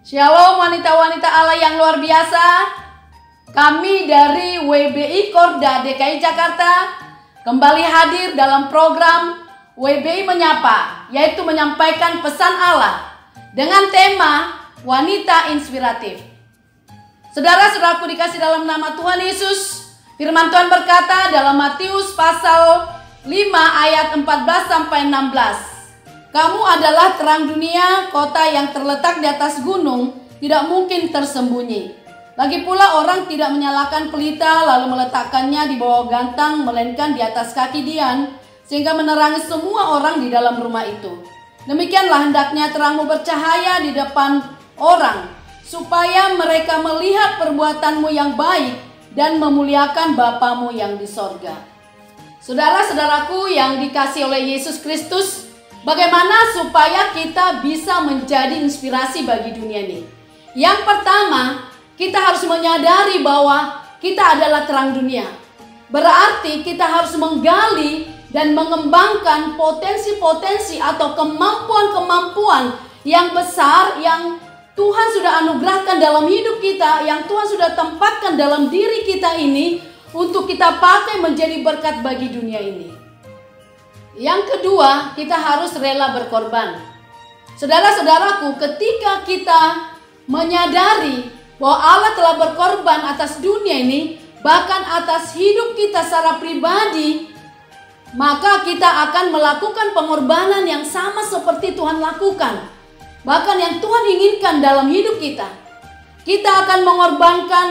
Shalom wanita-wanita Allah yang luar biasa. Kami dari WBI Korda DKI Jakarta kembali hadir dalam program WBI Menyapa, yaitu menyampaikan pesan Allah dengan tema Wanita Inspiratif. Saudara-saudaraku dikasih dalam nama Tuhan Yesus, firman Tuhan berkata dalam Matius pasal 5 ayat 14-16. Kamu adalah terang dunia, kota yang terletak di atas gunung, tidak mungkin tersembunyi. Lagi pula orang tidak menyalakan pelita lalu meletakkannya di bawah gantang, melainkan di atas kaki dian, sehingga menerangi semua orang di dalam rumah itu. Demikianlah hendaknya terangmu bercahaya di depan orang, supaya mereka melihat perbuatanmu yang baik dan memuliakan Bapamu yang di sorga. Saudara-saudaraku yang dikasihi oleh Yesus Kristus, bagaimana supaya kita bisa menjadi inspirasi bagi dunia ini? Yang pertama, kita harus menyadari bahwa kita adalah terang dunia. Berarti kita harus menggali dan mengembangkan potensi-potensi atau kemampuan-kemampuan yang besar yang Tuhan sudah anugerahkan dalam hidup kita, yang Tuhan sudah tempatkan dalam diri kita ini untuk kita pakai menjadi berkat bagi dunia ini. Yang kedua, kita harus rela berkorban. Saudara-saudaraku, ketika kita menyadari bahwa Allah telah berkorban atas dunia ini, bahkan atas hidup kita secara pribadi, maka kita akan melakukan pengorbanan yang sama seperti Tuhan lakukan. Bahkan yang Tuhan inginkan dalam hidup kita. Kita akan mengorbankan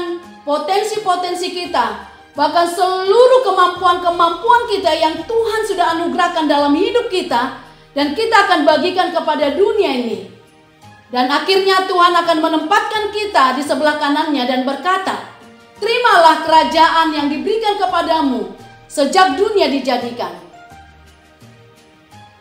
potensi-potensi kita, bahkan seluruh kemampuan-kemampuan kita yang Tuhan sudah anugerahkan dalam hidup kita, dan kita akan bagikan kepada dunia ini. Dan akhirnya Tuhan akan menempatkan kita di sebelah kanannya dan berkata, terimalah kerajaan yang diberikan kepadamu sejak dunia dijadikan.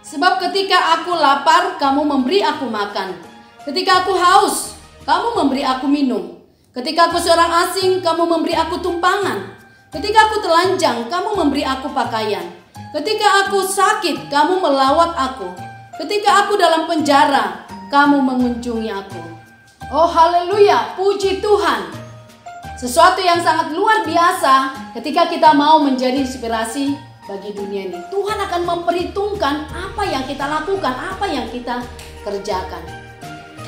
Sebab ketika aku lapar, kamu memberi aku makan. Ketika aku haus, kamu memberi aku minum. Ketika aku seorang asing, kamu memberi aku tumpangan. Ketika aku telanjang, kamu memberi aku pakaian. Ketika aku sakit, kamu melawat aku. Ketika aku dalam penjara, kamu mengunjungi aku. Oh haleluya, puji Tuhan. Sesuatu yang sangat luar biasa ketika kita mau menjadi inspirasi bagi dunia ini. Tuhan akan memperhitungkan apa yang kita lakukan, apa yang kita kerjakan.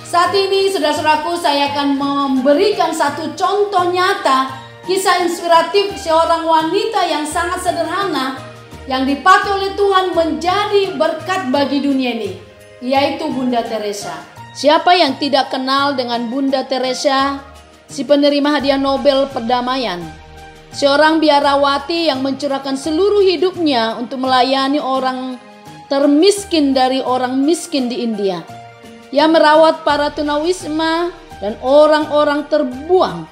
Saat ini saudara-saudaraku, saya akan memberikan satu contoh nyata kisah inspiratif seorang wanita yang sangat sederhana yang dipakai oleh Tuhan menjadi berkat bagi dunia ini, yaitu Bunda Teresa. Siapa yang tidak kenal dengan Bunda Teresa, si penerima hadiah Nobel perdamaian? Seorang biarawati yang mencurahkan seluruh hidupnya untuk melayani orang termiskin dari orang miskin di India. Ia merawat para tunawisma dan orang-orang terbuang,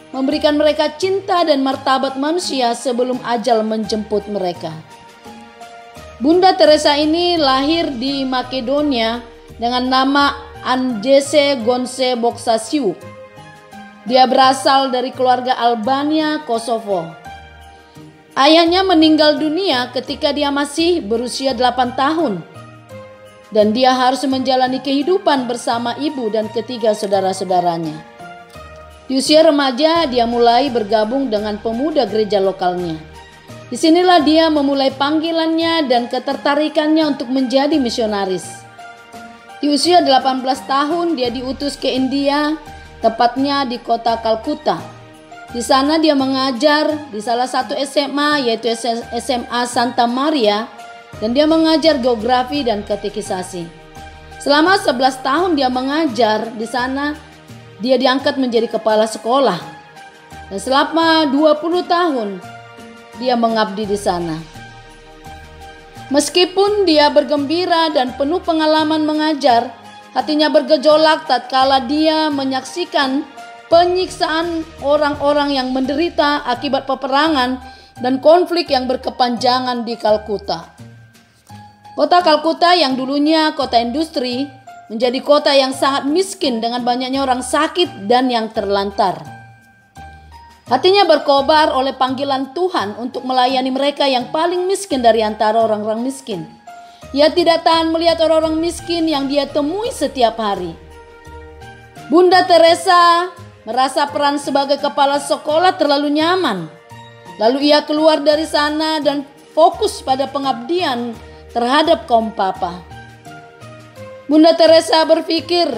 memberikan mereka cinta dan martabat manusia sebelum ajal menjemput mereka. Bunda Teresa ini lahir di Makedonia dengan nama Andese Gonse Boksasiu. Dia berasal dari keluarga Albania, Kosovo. Ayahnya meninggal dunia ketika dia masih berusia 8 tahun. Dan dia harus menjalani kehidupan bersama ibu dan ketiga saudara-saudaranya. Di usia remaja dia mulai bergabung dengan pemuda gereja lokalnya. Disinilah dia memulai panggilannya dan ketertarikannya untuk menjadi misionaris. Di usia 18 tahun dia diutus ke India, tepatnya di kota Kalkuta. Di sana dia mengajar di salah satu SMA, yaitu SMA Santa Maria, dan dia mengajar geografi dan katekisasi. Selama 11 tahun dia mengajar di sana. Dia diangkat menjadi kepala sekolah. Dan selama 20 tahun dia mengabdi di sana. Meskipun dia bergembira dan penuh pengalaman mengajar, hatinya bergejolak tatkala dia menyaksikan penyiksaan orang-orang yang menderita akibat peperangan dan konflik yang berkepanjangan di Kalkuta. Kota Kalkuta yang dulunya kota industri menjadi kota yang sangat miskin dengan banyaknya orang sakit dan yang terlantar. Hatinya berkobar oleh panggilan Tuhan untuk melayani mereka yang paling miskin dari antara orang-orang miskin. Ia tidak tahan melihat orang-orang miskin yang dia temui setiap hari. Bunda Teresa merasa peran sebagai kepala sekolah terlalu nyaman. Lalu ia keluar dari sana dan fokus pada pengabdian terhadap kaum papa. Bunda Teresa berpikir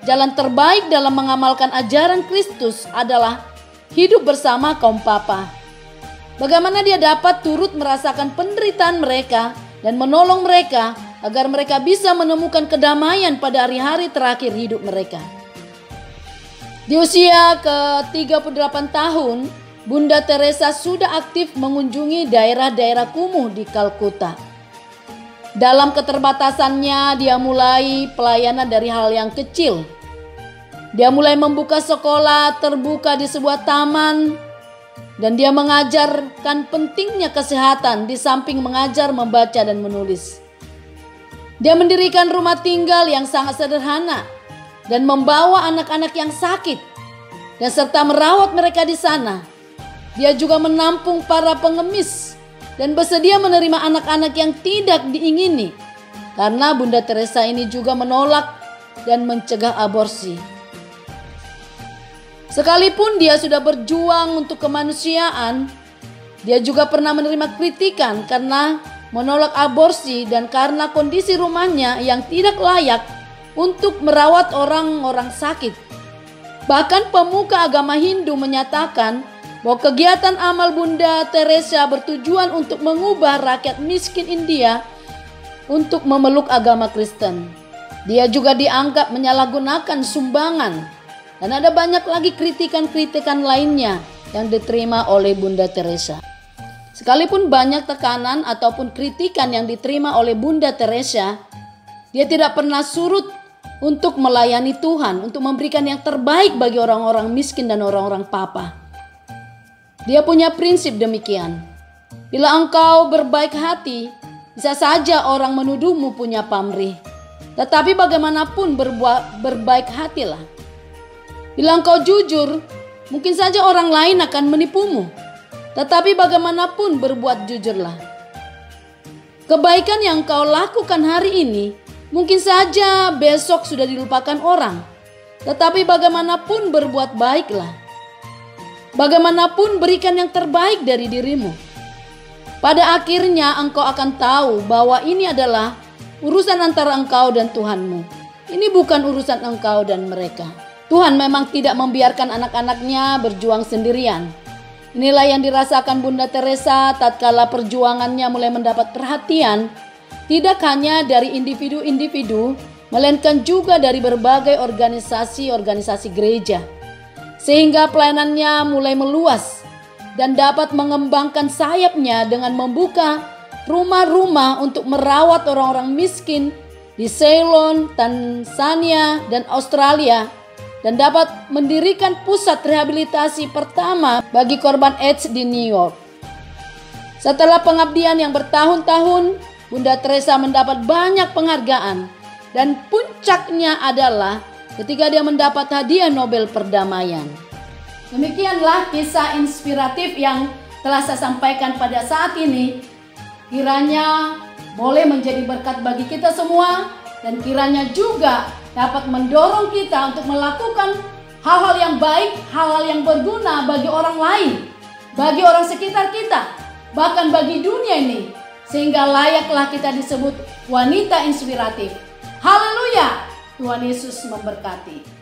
jalan terbaik dalam mengamalkan ajaran Kristus adalah hidup bersama kaum papa. Bagaimana dia dapat turut merasakan penderitaan mereka dan menolong mereka agar mereka bisa menemukan kedamaian pada hari-hari terakhir hidup mereka. Di usia ke-38 tahun, Bunda Teresa sudah aktif mengunjungi daerah-daerah kumuh di Kalkuta. Dalam keterbatasannya, dia mulai pelayanan dari hal yang kecil. Dia mulai membuka sekolah terbuka di sebuah taman, dan dia mengajarkan pentingnya kesehatan di samping mengajar membaca dan menulis. Dia mendirikan rumah tinggal yang sangat sederhana dan membawa anak-anak yang sakit dan serta merawat mereka di sana. Dia juga menampung para pengemis dan bersedia menerima anak-anak yang tidak diingini, karena Bunda Teresa ini juga menolak dan mencegah aborsi. Sekalipun dia sudah berjuang untuk kemanusiaan, dia juga pernah menerima kritikan karena menolak aborsi dan karena kondisi rumahnya yang tidak layak untuk merawat orang-orang sakit. Bahkan pemuka agama Hindu menyatakan bahwa kegiatan amal Bunda Teresa bertujuan untuk mengubah rakyat miskin India untuk memeluk agama Kristen. Dia juga dianggap menyalahgunakan sumbangan, dan ada banyak lagi kritikan-kritikan lainnya yang diterima oleh Bunda Teresa. Sekalipun banyak tekanan ataupun kritikan yang diterima oleh Bunda Teresa, dia tidak pernah surut untuk melayani Tuhan, untuk memberikan yang terbaik bagi orang-orang miskin dan orang-orang papa. Dia punya prinsip demikian. Bila engkau berbaik hati, bisa saja orang menuduhmu punya pamrih. Tetapi bagaimanapun berbaik hatilah. Bila engkau jujur, mungkin saja orang lain akan menipumu. Tetapi bagaimanapun berbuat jujurlah. Kebaikan yang kau lakukan hari ini, mungkin saja besok sudah dilupakan orang. Tetapi bagaimanapun berbuat baiklah. Bagaimanapun berikan yang terbaik dari dirimu. Pada akhirnya engkau akan tahu bahwa ini adalah urusan antara engkau dan Tuhanmu. Ini bukan urusan engkau dan mereka. Tuhan memang tidak membiarkan anak-anaknya berjuang sendirian. Inilah yang dirasakan Bunda Teresa tatkala perjuangannya mulai mendapat perhatian, tidak hanya dari individu-individu, melainkan juga dari berbagai organisasi-organisasi gereja. Sehingga pelayanannya mulai meluas dan dapat mengembangkan sayapnya dengan membuka rumah-rumah untuk merawat orang-orang miskin di Ceylon, Tanzania, dan Australia, dan dapat mendirikan pusat rehabilitasi pertama bagi korban AIDS di New York. Setelah pengabdian yang bertahun-tahun, Bunda Teresa mendapat banyak penghargaan, dan puncaknya adalah ketika dia mendapat hadiah Nobel Perdamaian. Demikianlah kisah inspiratif yang telah saya sampaikan pada saat ini. Kiranya boleh menjadi berkat bagi kita semua, dan kiranya juga dapat mendorong kita untuk melakukan hal-hal yang baik, hal-hal yang berguna bagi orang lain, bagi orang sekitar kita, bahkan bagi dunia ini, sehingga layaklah kita disebut wanita inspiratif. Haleluya! Tuhan Yesus memberkati.